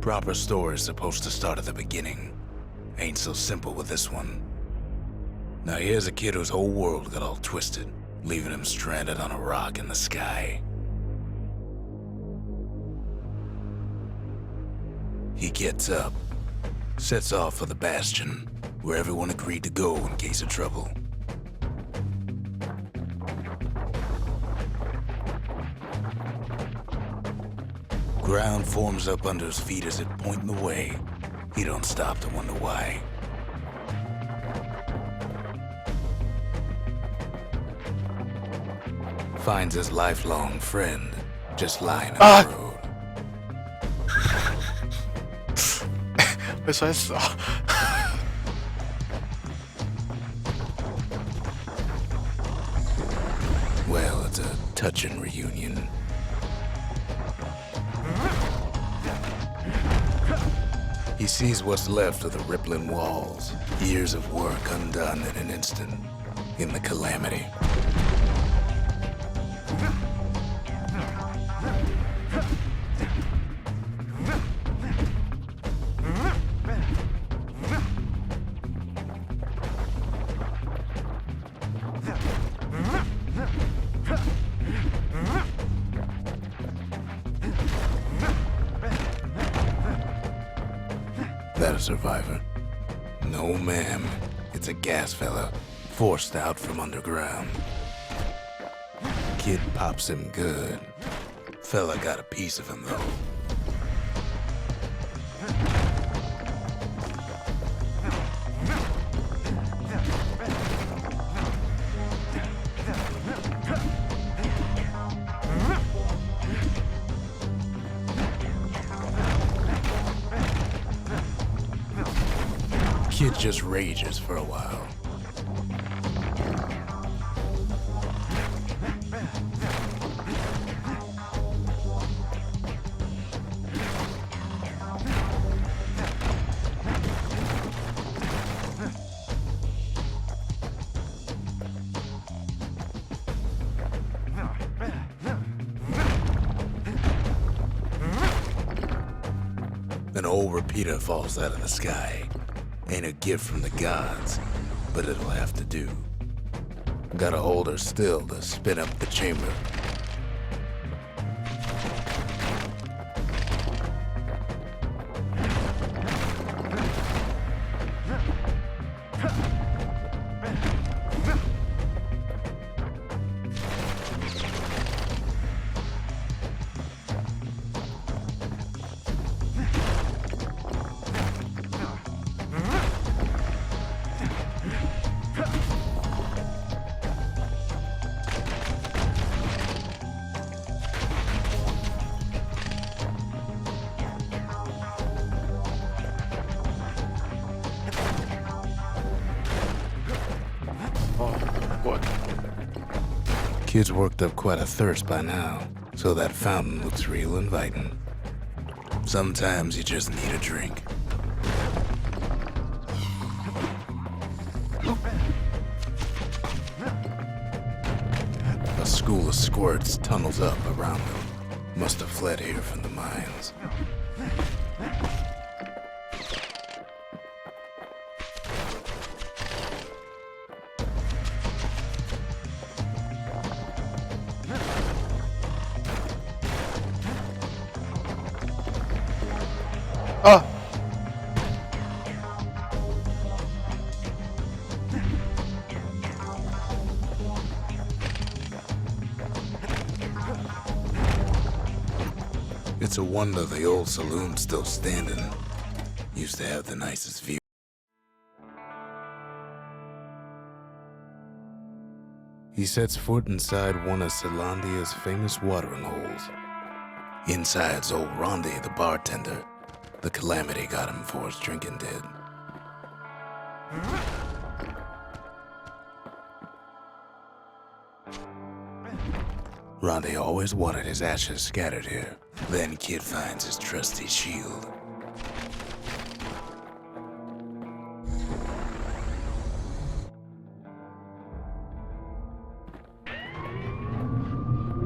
proper story's supposed to start at the beginning. Ain't so simple with this one. Now here's a kid whose whole world got all twisted, leaving him stranded on a rock in the sky. He gets up, sets off for the Bastion, where everyone agreed to go in case of trouble. Ground forms up under his feet as it pointing the way. He don't stop to wonder why. Finds his lifelong friend just lying in the road. 被摔死啊！ Well, it's a touching reunion. He sees what's left of the rippling walls, years of work undone in an instant, in the calamity. That a survivor? No, ma'am. It's a gas fella, forced out from underground. Kid pops him good. Fella got a piece of him, though. Kid just rages for a while. An old repeater falls out of the sky. Ain't a gift from the gods, but it'll have to do. Gotta hold her still to spin up the chamber. Kid's worked up quite a thirst by now, so that fountain looks real inviting. Sometimes you just need a drink. A school of squirts tunnels up around them. Must have fled here from the mines. Ah! It's a wonder the old saloon's still standing. Used to have the nicest view. He sets foot inside one of Celandia's famous watering holes. Inside's old Rondi, the bartender. The calamity got him before his drinking did. Rondi always wanted his ashes scattered here. Then Kid finds his trusty shield.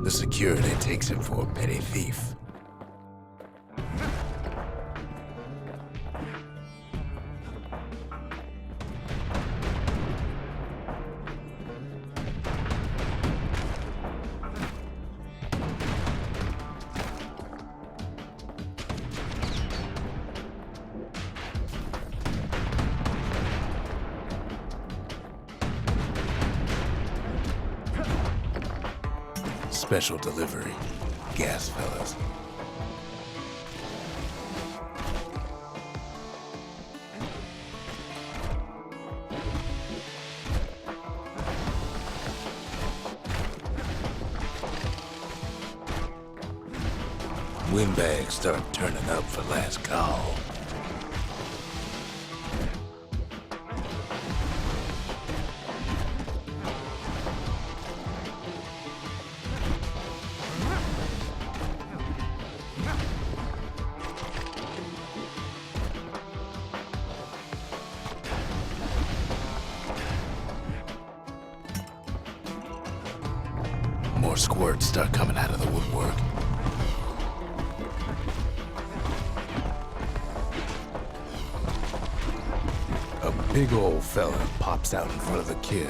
The security takes him for a petty thief. Special delivery. Gas fellas. Windbags start turning up for last call. More squirts start coming out of the woodwork. A big old fella pops out in front of the kid.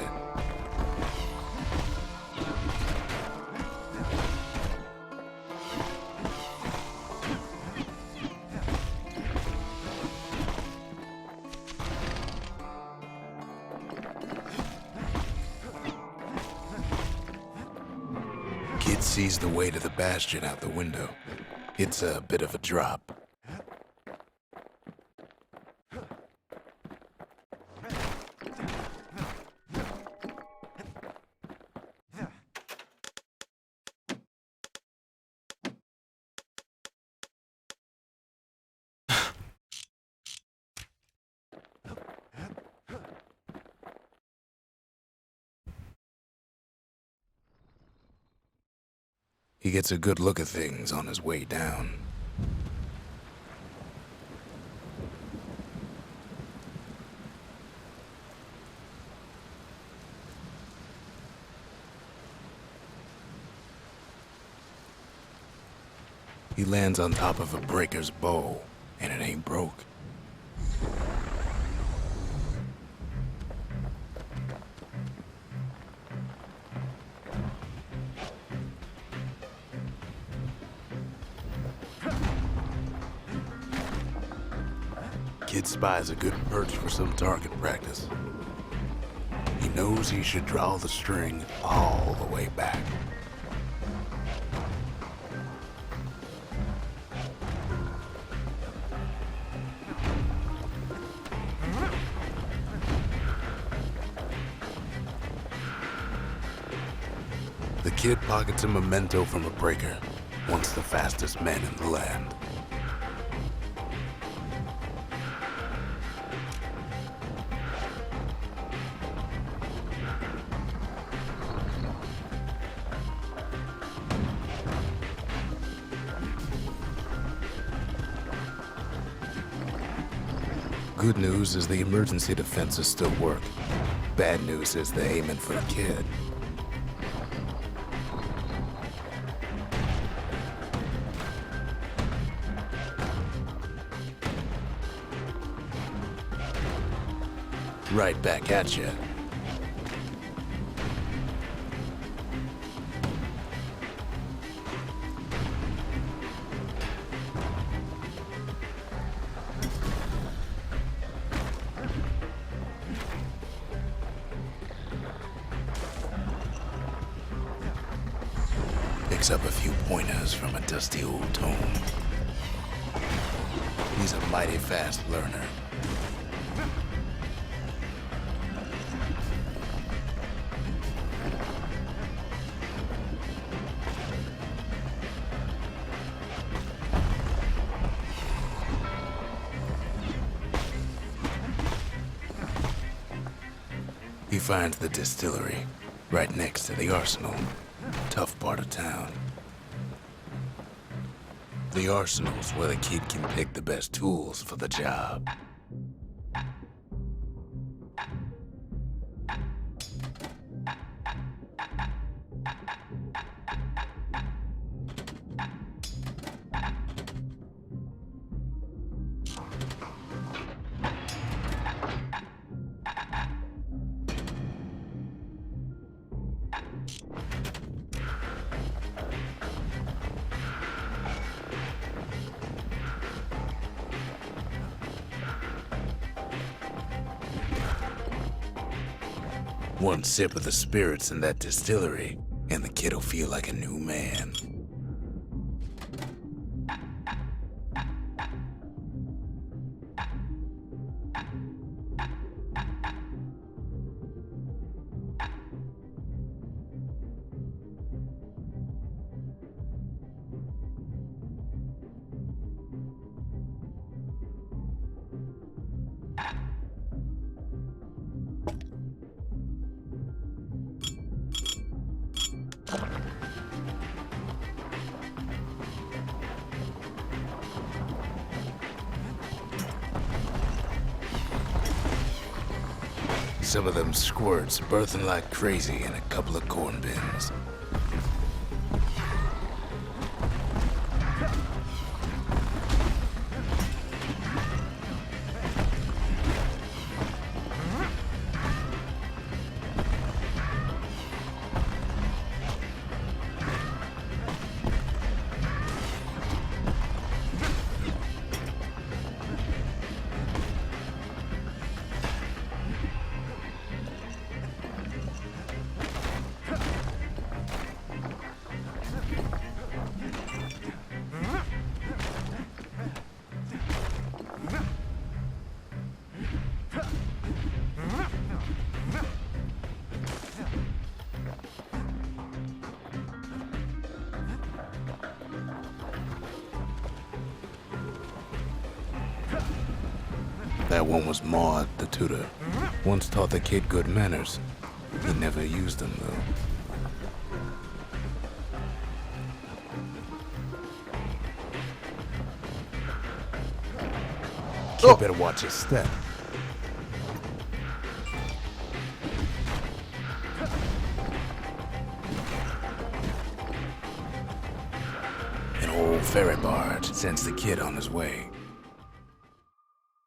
Kid sees the way to the bastion out the window. It's a bit of a drop. He gets a good look at things on his way down. He lands on top of a breaker's bow, and it ain't broke. Kid spies a good perch for some target practice. He knows he should draw the string all the way back. The kid pockets a memento from a breaker, once the fastest man in the land. Good news is the emergency defenses still work. Bad news is they're aiming for the kid. Right back at you. Picks up a few pointers from a dusty old tome. He's a mighty fast learner. He finds the distillery, right next to the arsenal. Tough part of town. The arsenal's where the kid can pick the best tools for the job. One sip of the spirits in that distillery, and the kid'll feel like a new man. Some of them squirts birthing like crazy in a couple of corn bins. That one was Maud, the tutor. Once taught the kid good manners. He never used them, though. Kid better watch his step. An old ferry barge sends the kid on his way.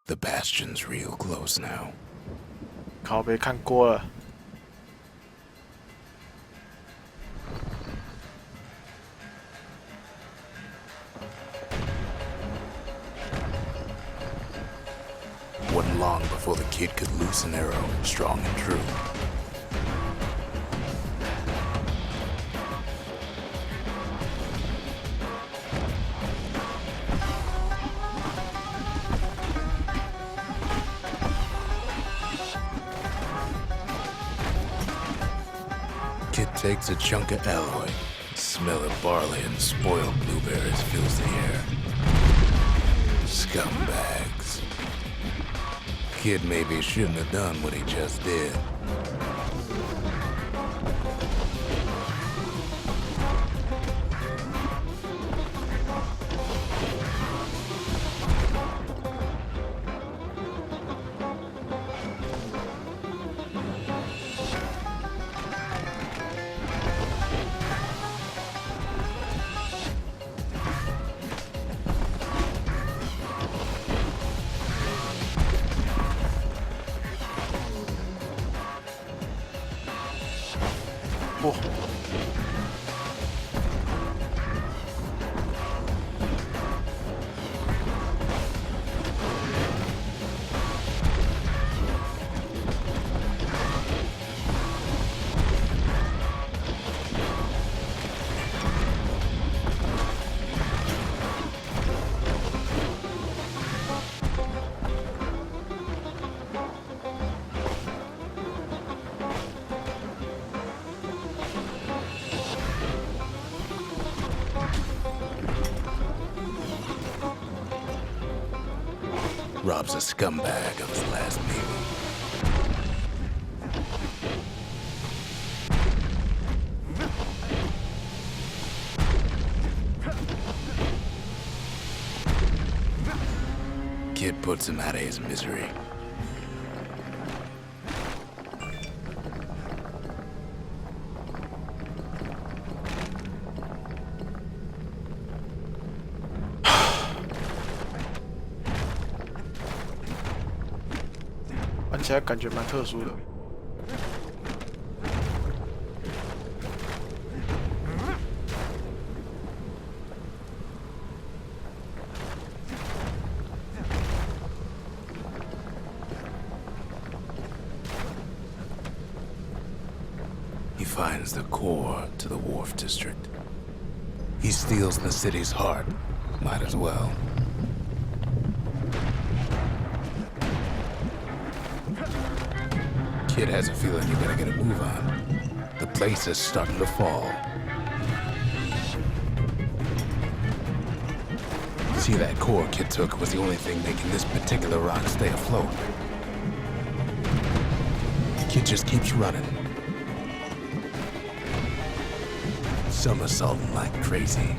The bastion's real close now. 靠北看过了。Wasn't long before the kid could loose an arrow, strong and true. Kid takes a chunk of alloy. Smell of barley and spoiled blueberries fills the air. Scumbags. Kid maybe shouldn't have done what he just did. Rob's a scumbag of his last meal. Kid puts him out of his misery. 玩起来感觉蛮特殊的。He finds the core to the Wharf District. He steals the city's heart. Might as well. Kid has a feeling you better get a move on. The place is starting to fall. See, that core Kid took was the only thing making this particular rock stay afloat. Kid just keeps running. Somersaulting like crazy.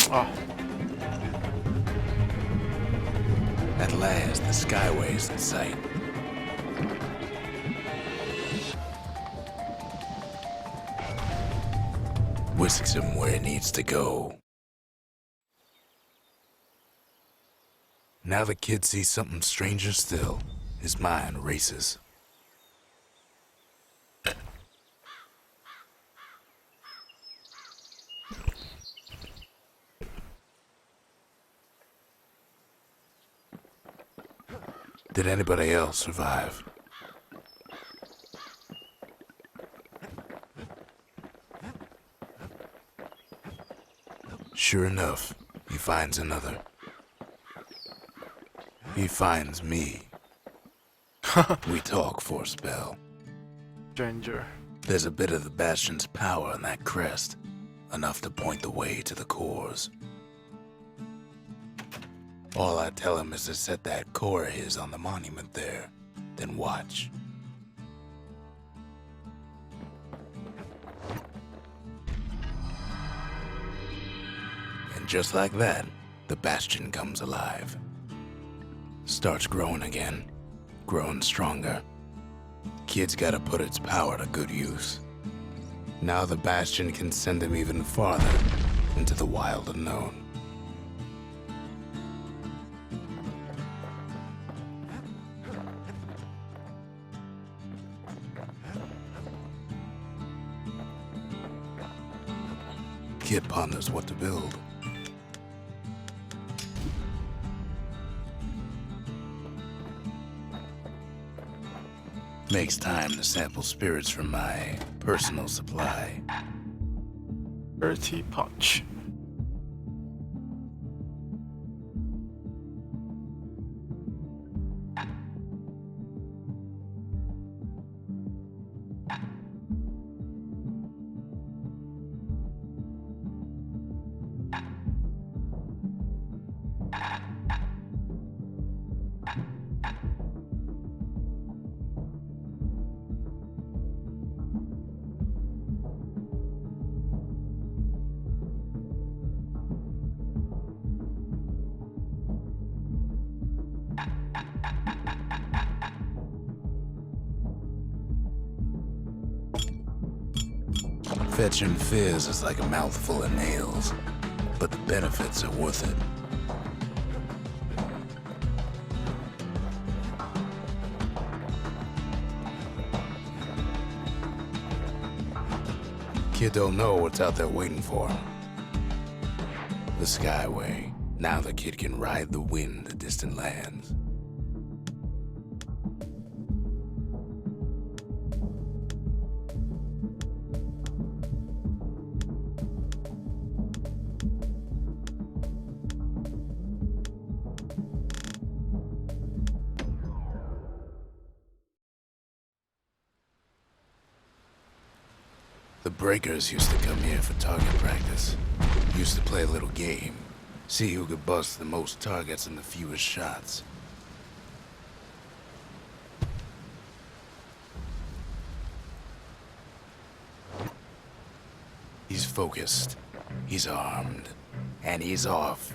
Oh. At last, the Skyway's in sight. Whisks him where he needs to go. Now the kid sees something stranger still. His mind races. Did anybody else survive? Sure enough, he finds another. He finds me. We talk for a spell. Stranger. There's a bit of the Bastion's power in that crest, enough to point the way to the cores. All I tell him is to set that core of his on the monument there, then watch. And just like that, the Bastion comes alive. Starts growing again, growing stronger. Kid's gotta put its power to good use. Now the Bastion can send him even farther into the wild unknown. Kid ponders what to build. Makes time to sample spirits from my personal supply. Dirty punch. Fetching fizz is like a mouthful of nails, but the benefits are worth it. Kid don't know what's out there waiting for him. The Skyway. Now the kid can ride the wind to distant lands. The breakers used to come here for target practice. Used to play a little game. See who could bust the most targets and the fewest shots. He's focused. He's armed. And he's off.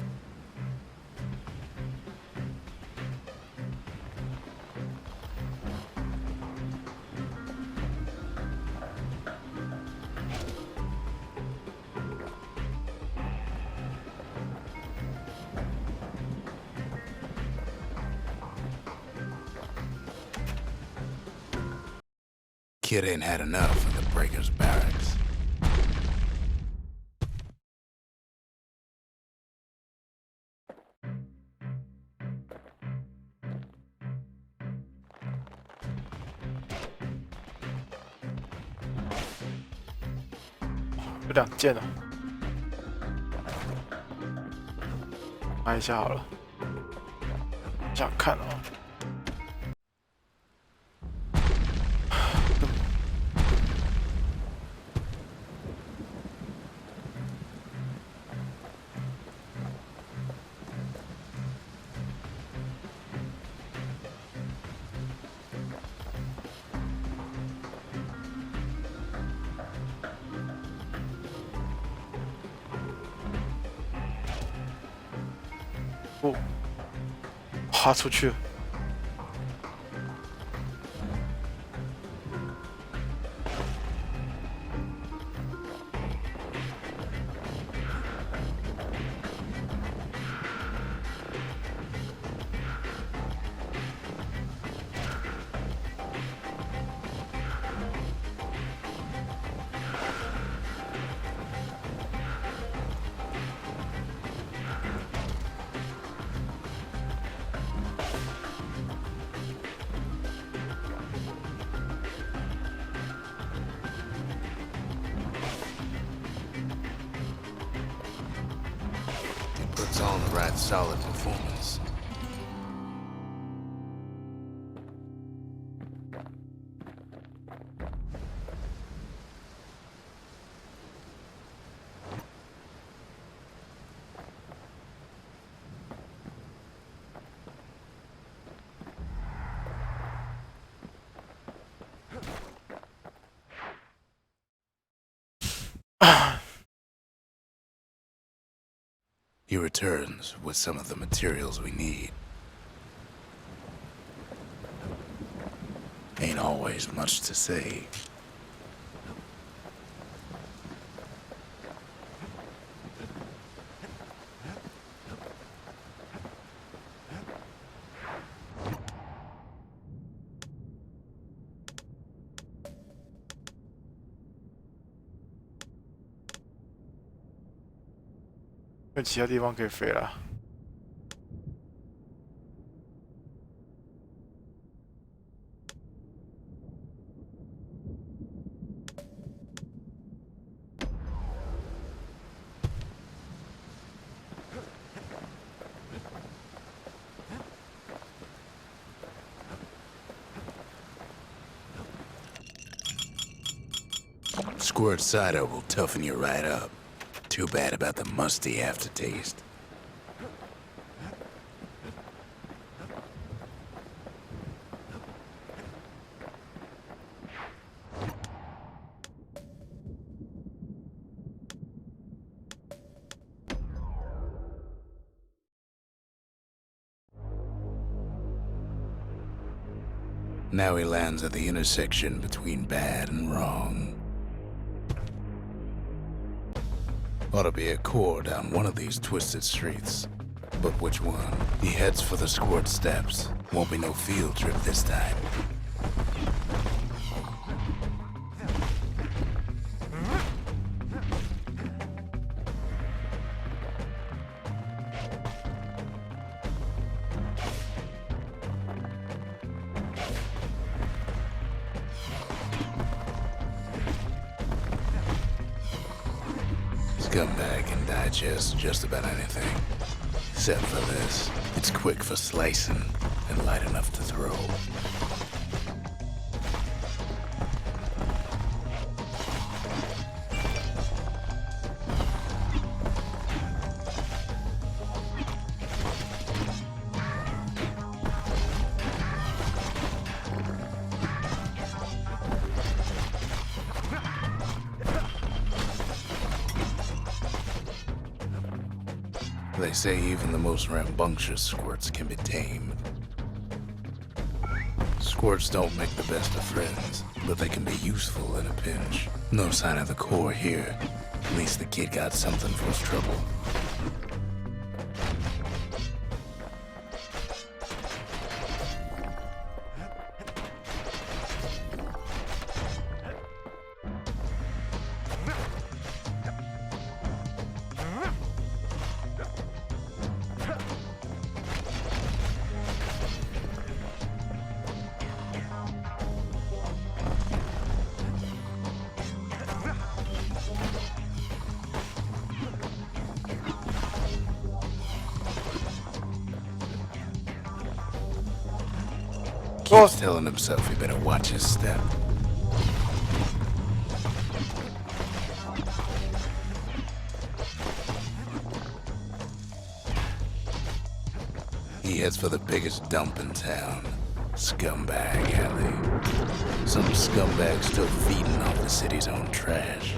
Kid ain't had enough of the breakers' barracks. 有2件了，买一下好了。想看哦。哦，滑出去了。Puts on the right solid performance. He returns with some of the materials we need. Ain't always much to say. .有其他地方可以飞了。Squirt cider will toughen you right up. Too bad about the musty aftertaste. Now he lands at the intersection between bad and wrong. Ought to be a core down one of these twisted streets. But which one? He heads for the Squirt Steps. Won't be no field trip this time. Scumbag can digest just about anything. Except for this. It's quick for slicing and light enough to throw. They say even the most rambunctious squirts can be tamed. Squirts don't make the best of friends, but they can be useful in a pinch. No sign of the core here. At least the kid got something for his trouble. Keeps telling himself he better watch his step. He heads for the biggest dump in town, Scumbag Alley. Some scumbag still feeding off the city's own trash.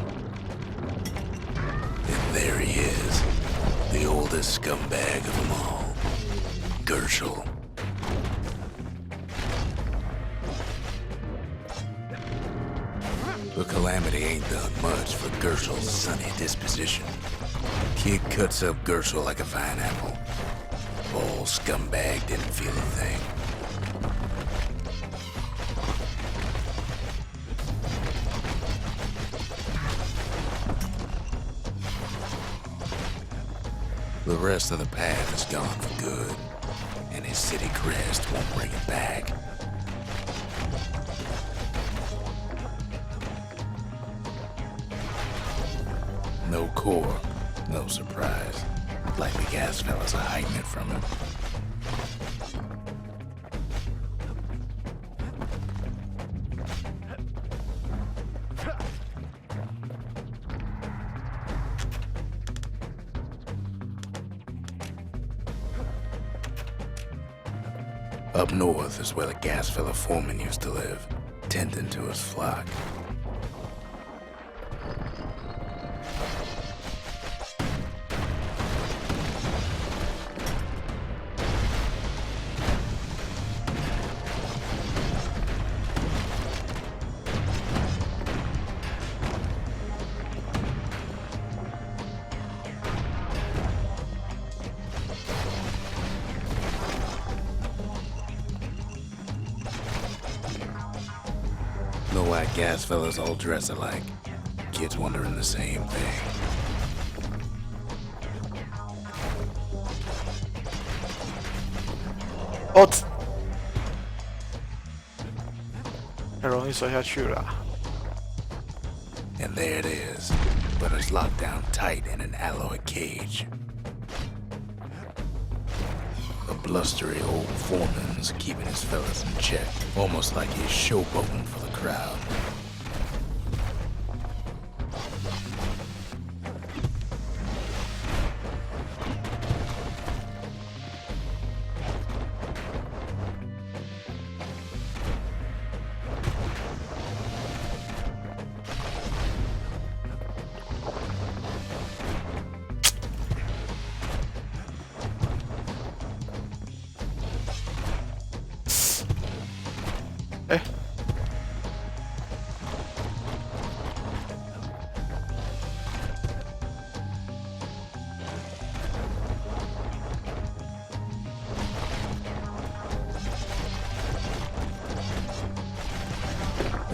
And there he is, the oldest scumbag of them all, Gershel. But Calamity ain't done much for Gershel's sunny disposition. Kid cuts up Gershel like a vine apple. Old scumbag didn't feel a thing. The rest of the path is gone for good, and his city crest won't bring it back. No core, no surprise. Like the gas fellas are hiding it from him. Up north is where the gas fella foreman used to live, tending to his flock. Know why gas fellas all dress alike? Kids wondering the same thing. Oh， 很容易摔下去了。 And there it is, but it's locked down tight in an alloy cage. A blustery old foreman's keeping his fellas in check, almost like he's showboating for the crowd.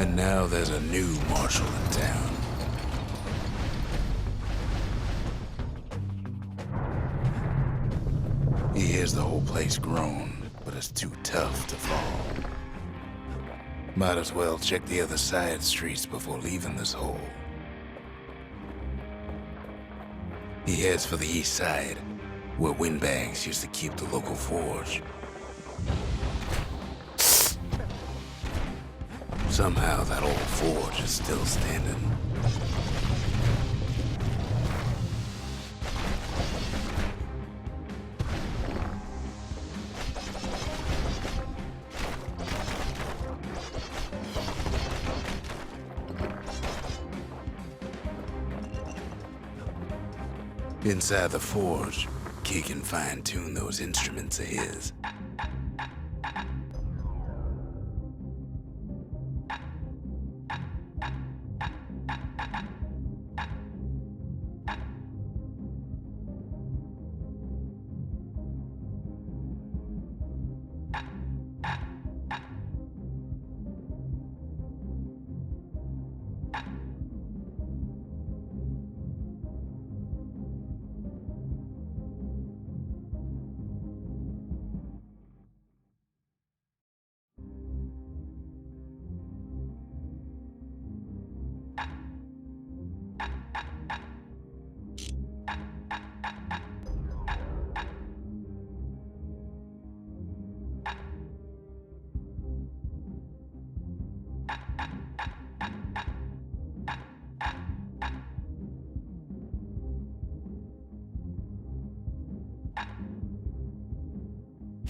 And now there's a new marshal in town. He hears the whole place groan, but it's too tough to fall. Might as well check the other side streets before leaving this hole. He heads for the east side, where windbags used to keep the local forge. Somehow that old forge is still standing. Inside the forge, Key can fine-tune those instruments of his.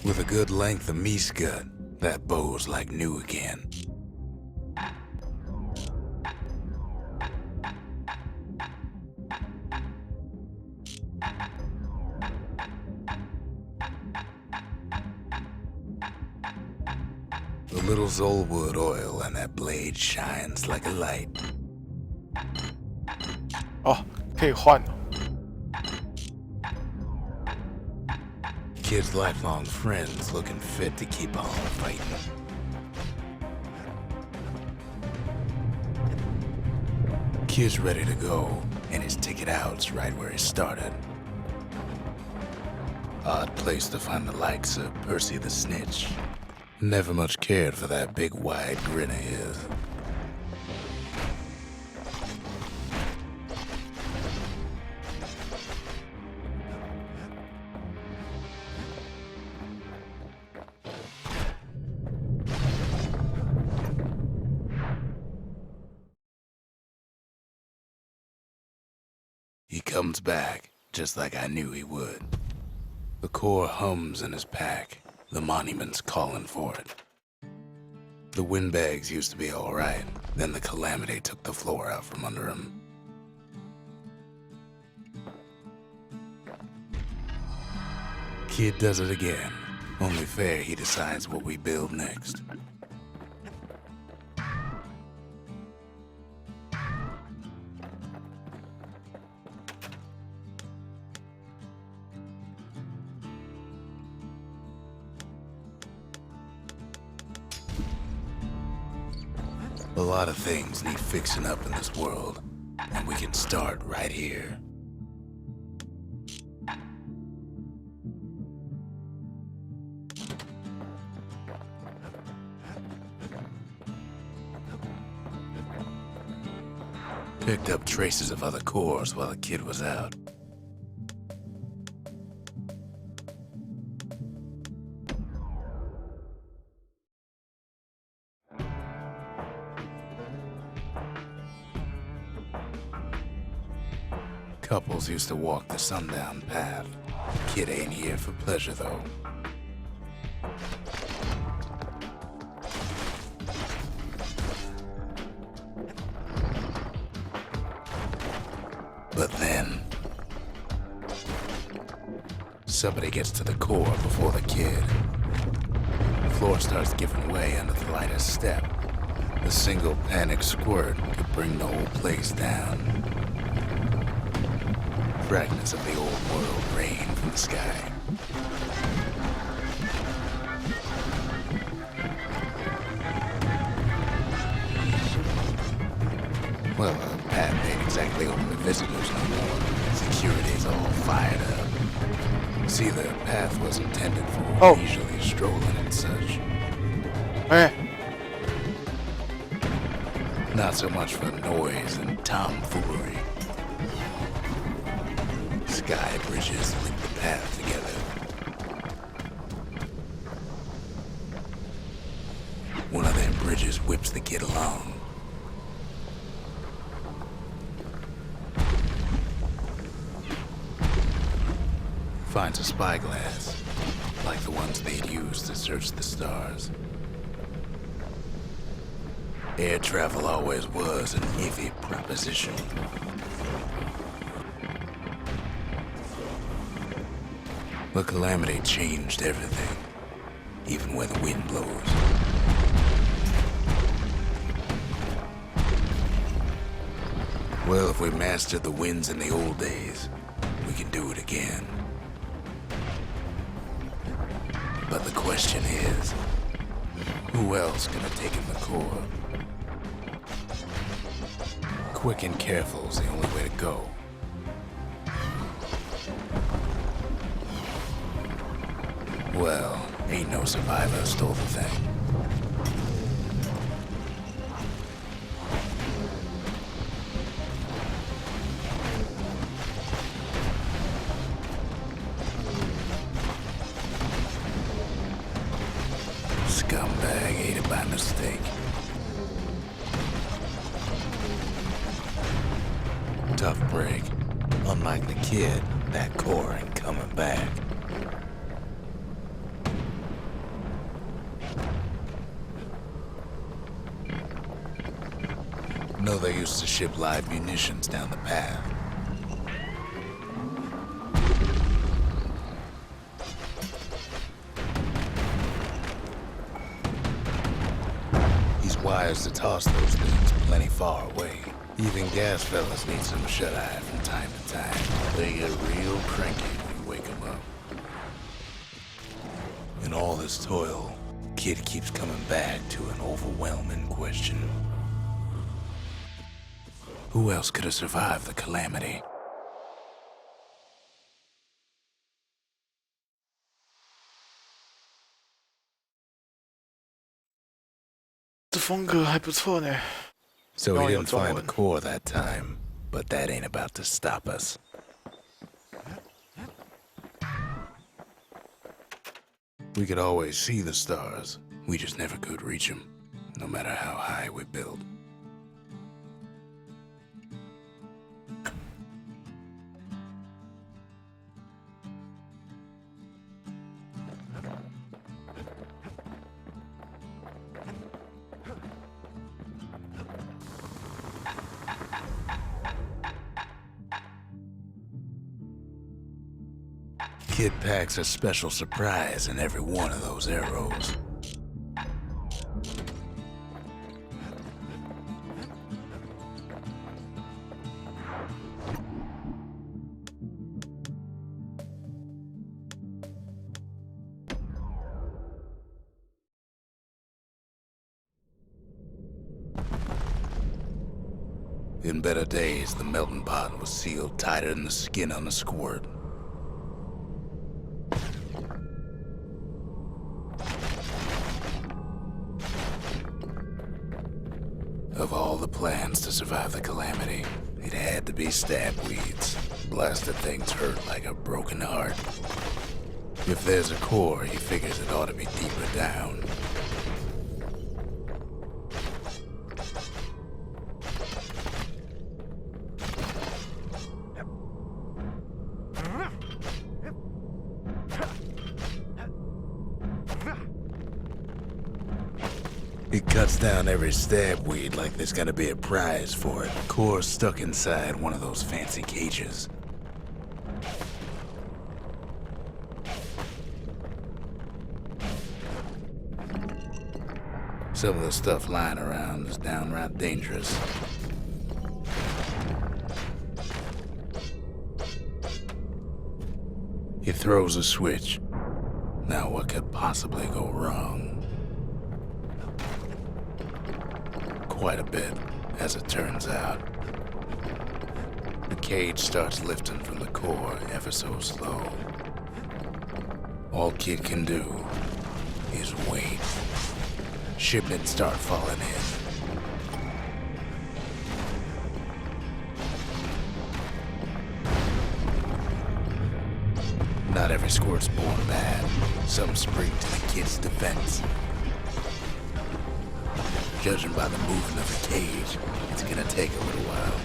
With a good length of meat gut, that bow's like new again. The little Zolwood oil on that blade shines like a light. 哦，可以换哦。 Kid's lifelong friends looking fit to keep on fighting. Kid's ready to go, and his ticket out's right where he started. Odd place to find the likes of Percy the Snitch. Never much cared for that big wide grin of his. He comes back, just like I knew he would. The core hums in his pack, the monument's calling for it. The windbags used to be all right, then the calamity took the floor out from under him. Kid does it again, only fair he decides what we build next. A lot of things need fixing up in this world, and we can start right here. Picked up traces of other cores while the kid was out. Couples used to walk the sundown path. Kid ain't here for pleasure, though. But then, somebody gets to the core before the kid. The floor starts giving way under the lightest step. A single panic squirt could bring the whole place down. Fragments of the old world rain from the sky. Well, the path ain't exactly open to visitors no more. Security's all fired up. See, the path was intended for leisurely strolling and such. Not so much for noise and tomfoolery. Sky bridges link the path together. One of them bridges whips the kid along. Finds a spyglass, like the ones they'd used to search the stars. Air travel always was an iffy proposition. The calamity changed everything, even where the wind blows. Well, if we mastered the winds in the old days, we can do it again. But the question is, who else gonna take in the core? Quick and careful's the only way to go. Well, ain't no survivor stole the thing. Scumbag ate it by mistake. Tough break. Unlike the kid, that core ain't coming back. they used to ship live munitions down the path. These wires to toss those things plenty far away. Even gas fellas need some shut-eye from time to time. They get real cranky when you wake them up. In all this toil, Kid keeps coming back to an overwhelming question. Who else could have survived the calamity? 这风格还不错呢。 So we didn't find a core that time, but that ain't about to stop us. We could always see the stars. We just never could reach them, no matter how high we built. Kid packs a special surprise in every one of those arrows. In better days, the melting pot was sealed tighter than the skin on a squirt. Of all the plans to survive the calamity, it had to be stabweeds. Blasted things hurt like a broken heart. If there's a core, he figures it ought to be deeper down. It cuts down every stabweed like there's gonna be a prize for it. Core stuck inside one of those fancy cages. Some of the stuff lying around is downright dangerous. He throws a switch. Now what could possibly go wrong? Quite a bit, as it turns out. The cage starts lifting from the core ever so slow. All Kid can do is wait. Shipments start falling in. Not every squirt's born bad. Some spring to the Kid's defense. Judging by the movement of the cage, it's gonna take a little while.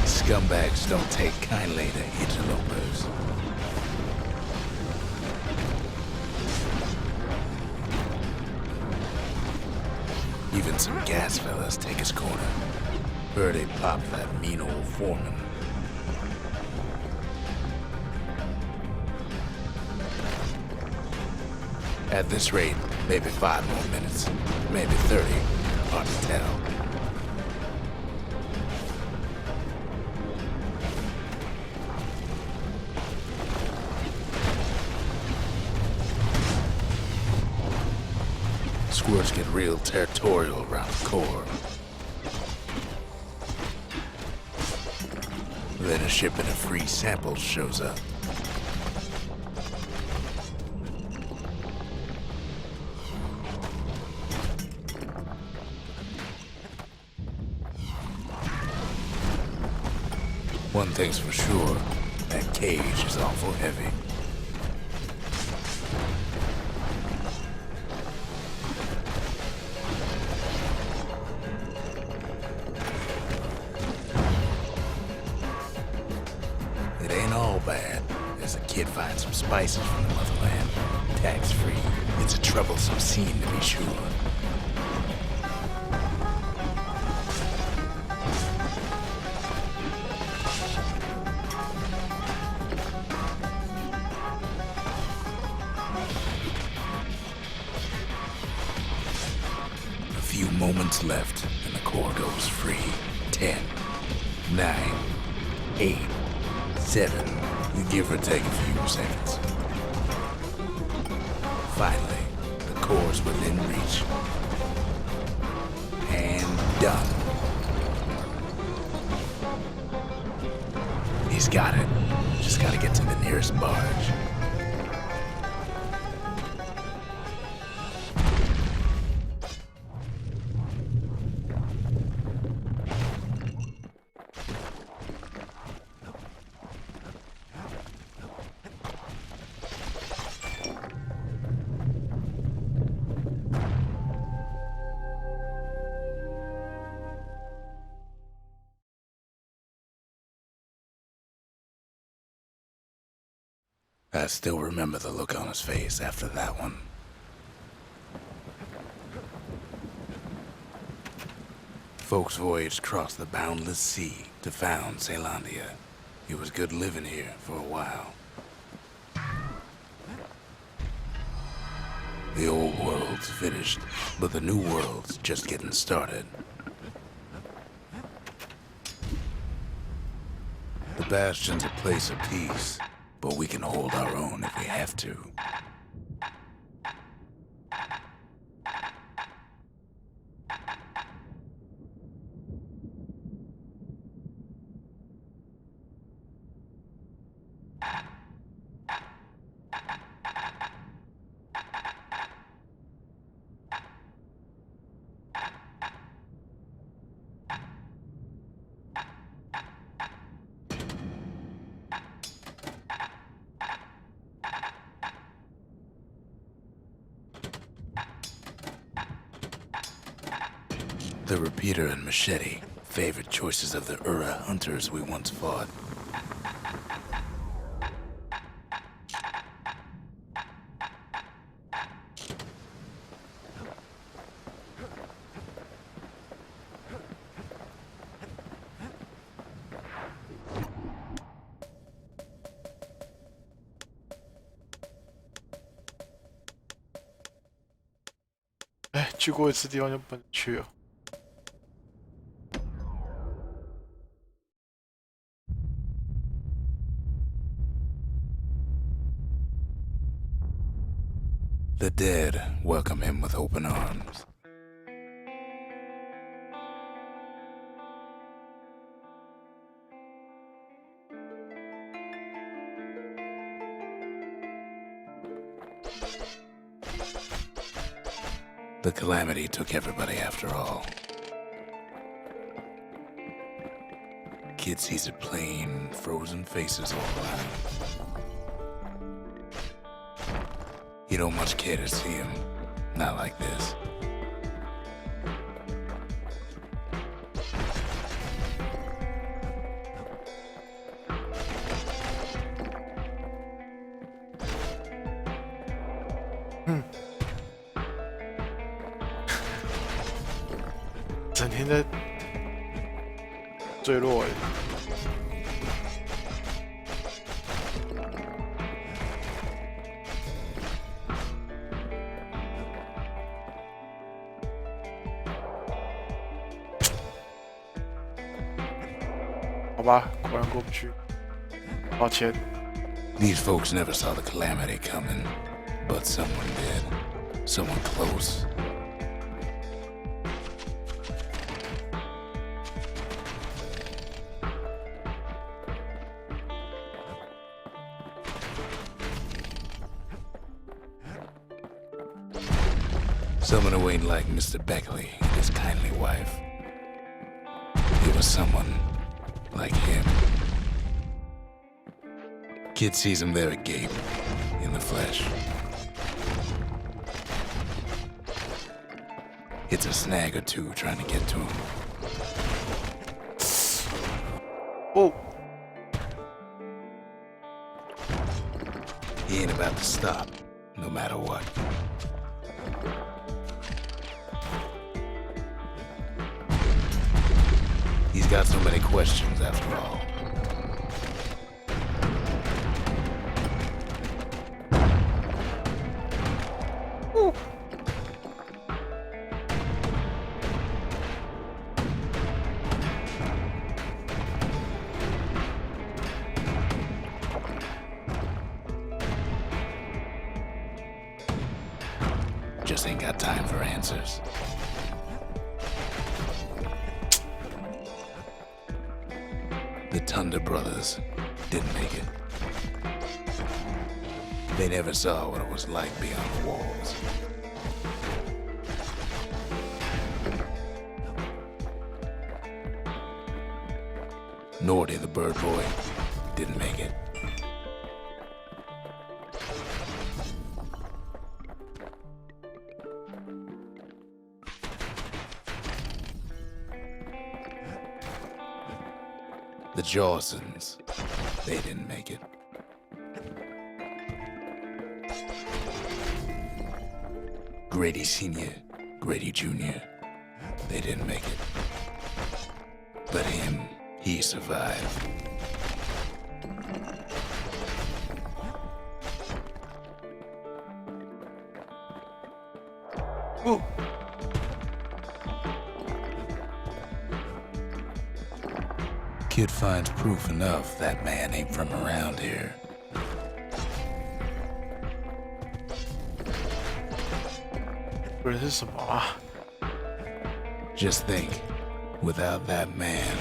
Scumbags don't take kindly to interlopers. Even some gas fellas take his corner. Heard he popped that mean old foreman. At this rate, maybe 5 more minutes, maybe 30, hard to tell. Squirts get real territorial around the core. Then a shipment of free samples shows up. One thing's for sure, that cage is awful heavy. kid find some spices from the motherland. Tax-free. It's a troublesome scene to be sure. A few moments left and the core goes free. 10, 9, 8, 7, give or take a few seconds. Finally, the core's within reach. And done. He's got it. Just gotta get to the nearest barge. I still remember the look on his face after that one. Folks voyaged across the boundless sea to found Ceylondia. It was good living here for a while. The old world's finished, but the new world's just getting started. The Bastion's a place of peace, but we can hold our own if we have to. The repeater and machete, favorite choices of the Ura hunters we once fought.哎，去过一次地方就不能去了。The dead welcome him with open arms. The calamity took everybody after all. Kid sees it plain, frozen faces all around. You don't much care to see him, not like this. Hmm. 整天在坠落而已。好吧，果然过不去，抱歉。These folks never saw the calamity coming, but someone did. Someone close. Someone who ain't like Mr. Beckley and his kindly wife. It was someone like him. Kid sees him there agape, in the flesh. It's a snag or two trying to get to him. Oh! He ain't about to stop, no matter what. He's got so many questions after all. Ooh. Just ain't got time for answers. The Thunder brothers didn't make it. They never saw what it was like beyond the walls. Nordy the bird boy didn't make it. The Jawsons, they didn't make it. Grady Sr., Grady Jr., they didn't make it. But him, he survived. Ooh. Kid finds proof enough that man ain't from around here. Just think, without that man,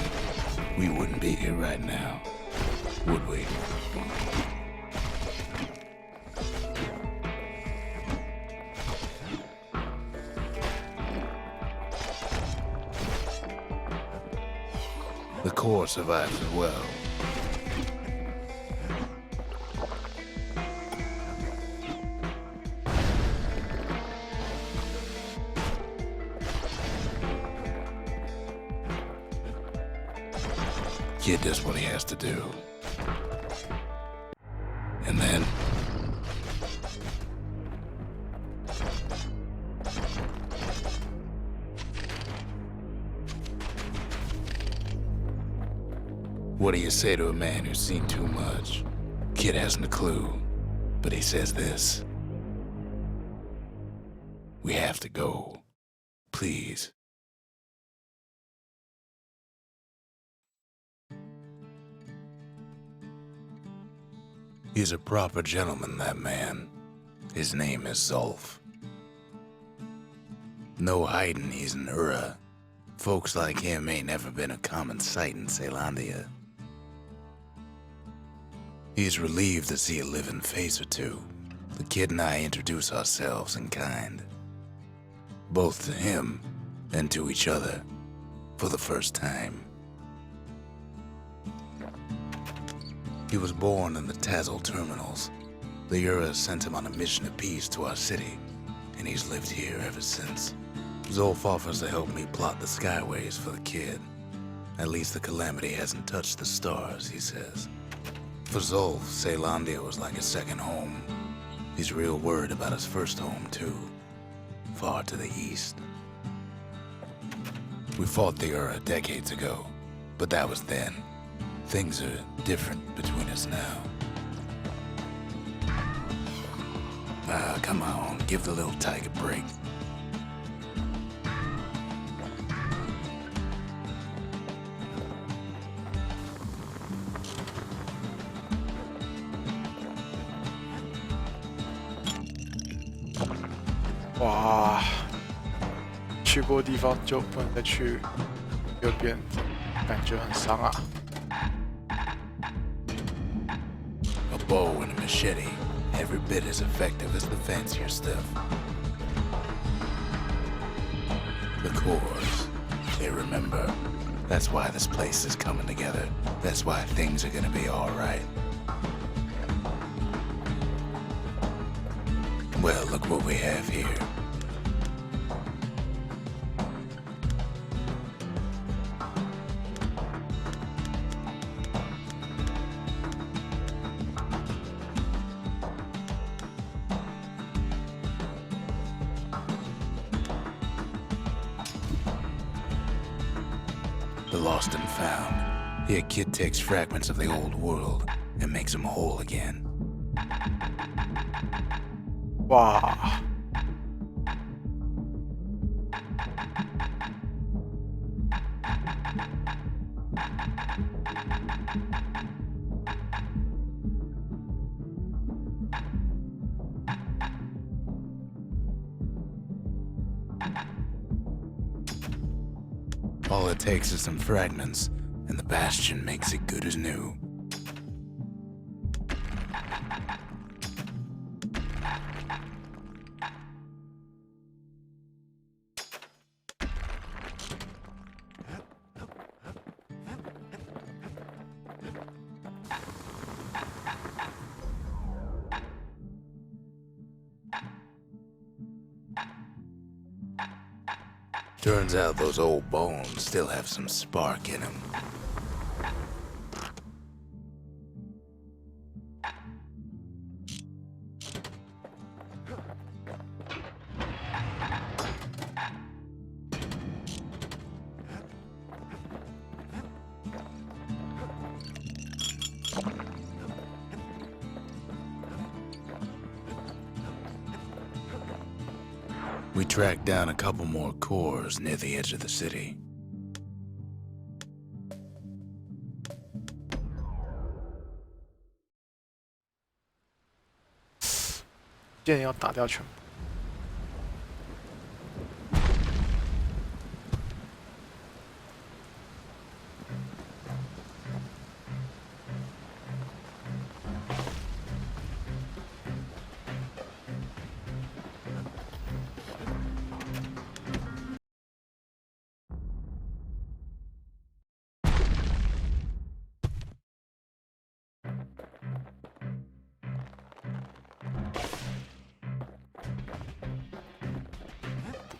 we wouldn't be here right now, would we? The core survives as well. Kid does what he has to do. And then... what do you say to a man who's seen too much? Kid hasn't a clue, but he says this. We have to go. Please. He's a proper gentleman, that man. His name is Zulf. No hiding he's an Ura. Folks like him ain't never been a common sight in Caelondia. He's relieved to see a living face or two. The kid and I introduce ourselves in kind. Both to him and to each other for the first time. He was born in the Tazzle terminals. The Ura sent him on a mission of peace to our city, and he's lived here ever since. Zulf offers to help me plot the skyways for the kid. At least the calamity hasn't touched the stars, he says. For Zulf, Caelondia was like a second home. He's real worried about his first home, too. Far to the east. We fought the Ura decades ago, but that was then. Things are different between us now. Come on, give the little tyke a break.哇，去过地方就不能再去右边，感觉很伤啊。A bow and a machete, every bit as effective as the fancier stuff. The cores, they remember. That's why this place is coming together. That's why things are gonna be all right. Well, look what we have here. The Lost and Found. Here, Kid takes fragments of the old world and makes them whole again. 哇！ All it takes is some fragments, and the Bastion makes it good as new. Turns out those old bones still have some spark in them. We tracked down a couple more cores near the edge of the city. 剑要打掉全部。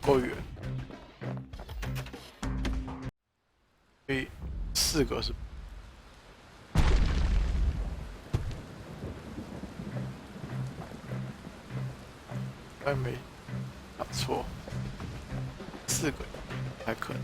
够远，所以4个是。应该没打错，4个还可能。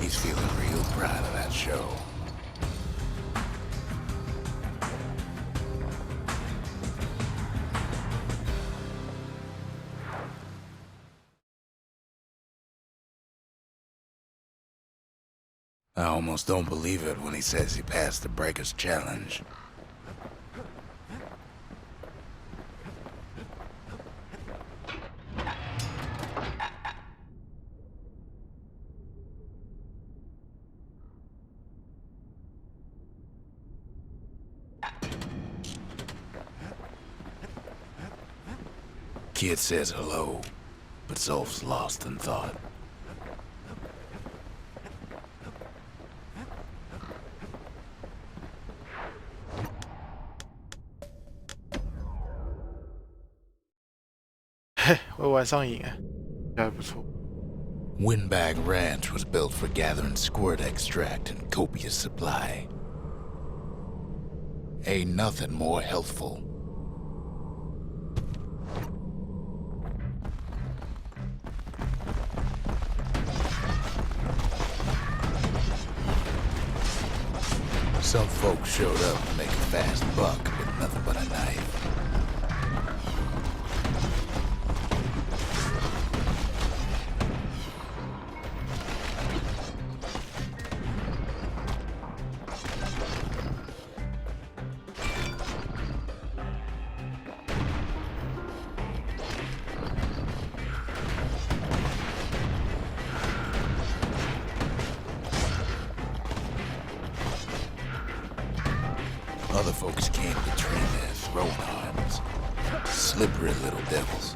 He's feeling real proud of that show. I almost don't believe it when he says he passed the Breakers challenge. Kid says hello, but Zolf's lost in thought. Windbag Ranch was built for gathering squirt extract in copious supply. Ain't nothing more healthful. Some folks showed up to make a fast buck with nothing but a knife. Other folks came to train their throwing arms. Slippery little devils.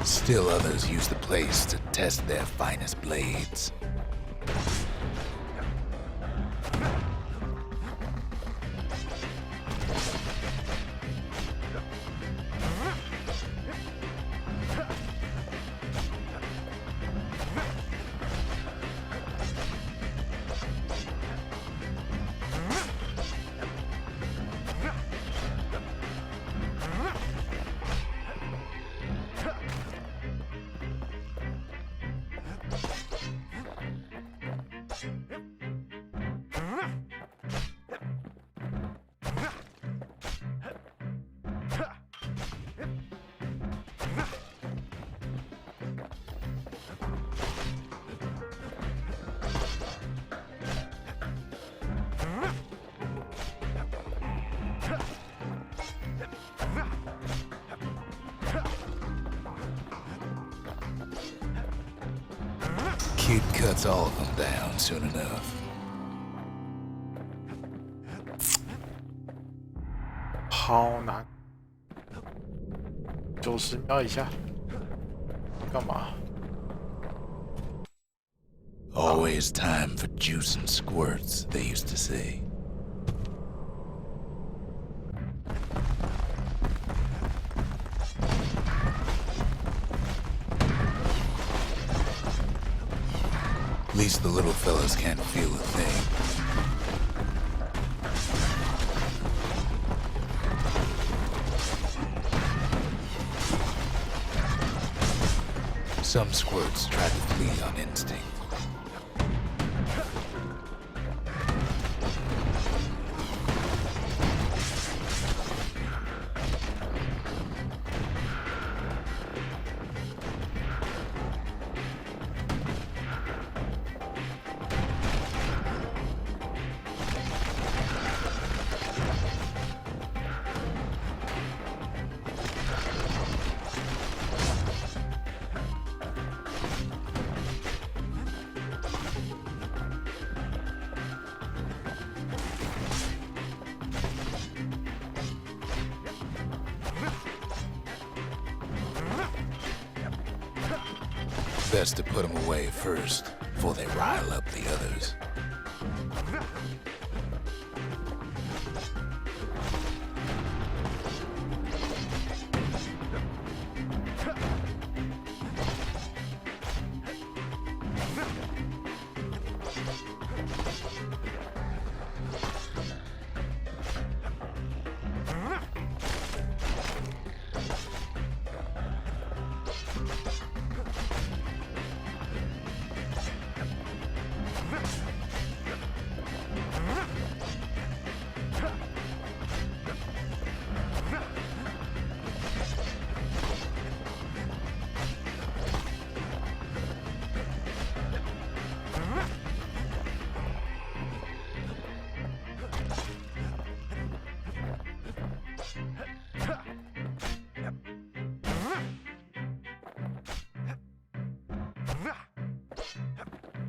Still others use the place to test their finest blades. Kid cuts all of them down soon enough. 好难，90秒以下，干嘛？ Always time for juice and squirts, they used to say. At least the little fellas can't feel a thing. Some squirts try to flee on instinct. Best to put them away first, before they rile up the others. "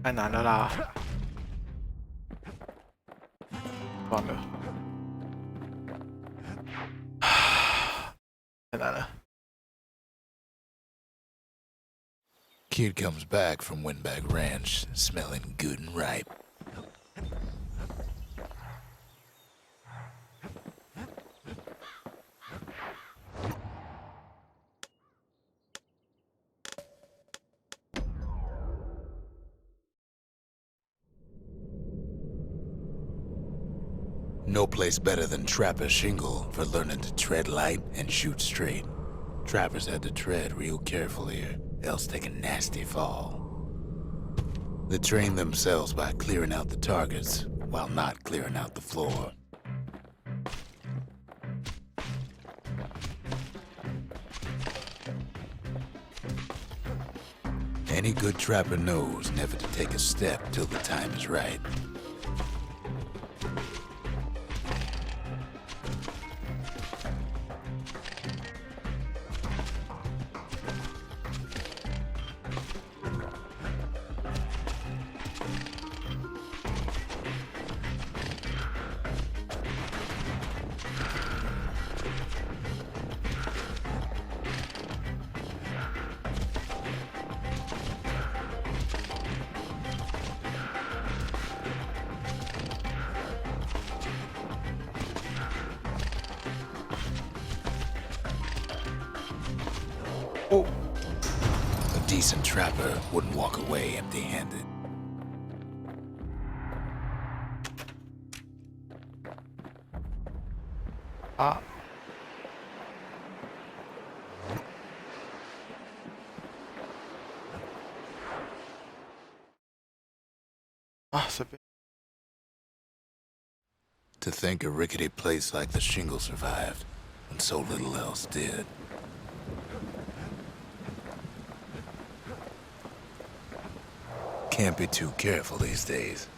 太难了啦，算了，太难了。 Kid comes back from Windbag Ranch, smelling good and ripe. No place better than Trapper Shingle for learning to tread light and shoot straight. Trappers had to tread real careful here, else take a nasty fall. They train themselves by clearing out the targets while not clearing out the floor. Any good trapper knows never to take a step till the time is right. 哦， A decent trapper wouldn't walk away empty-handed. 啊！啊，随便。 To think a rickety place like the Shingle survived, when so little else did. Can't be too careful these days.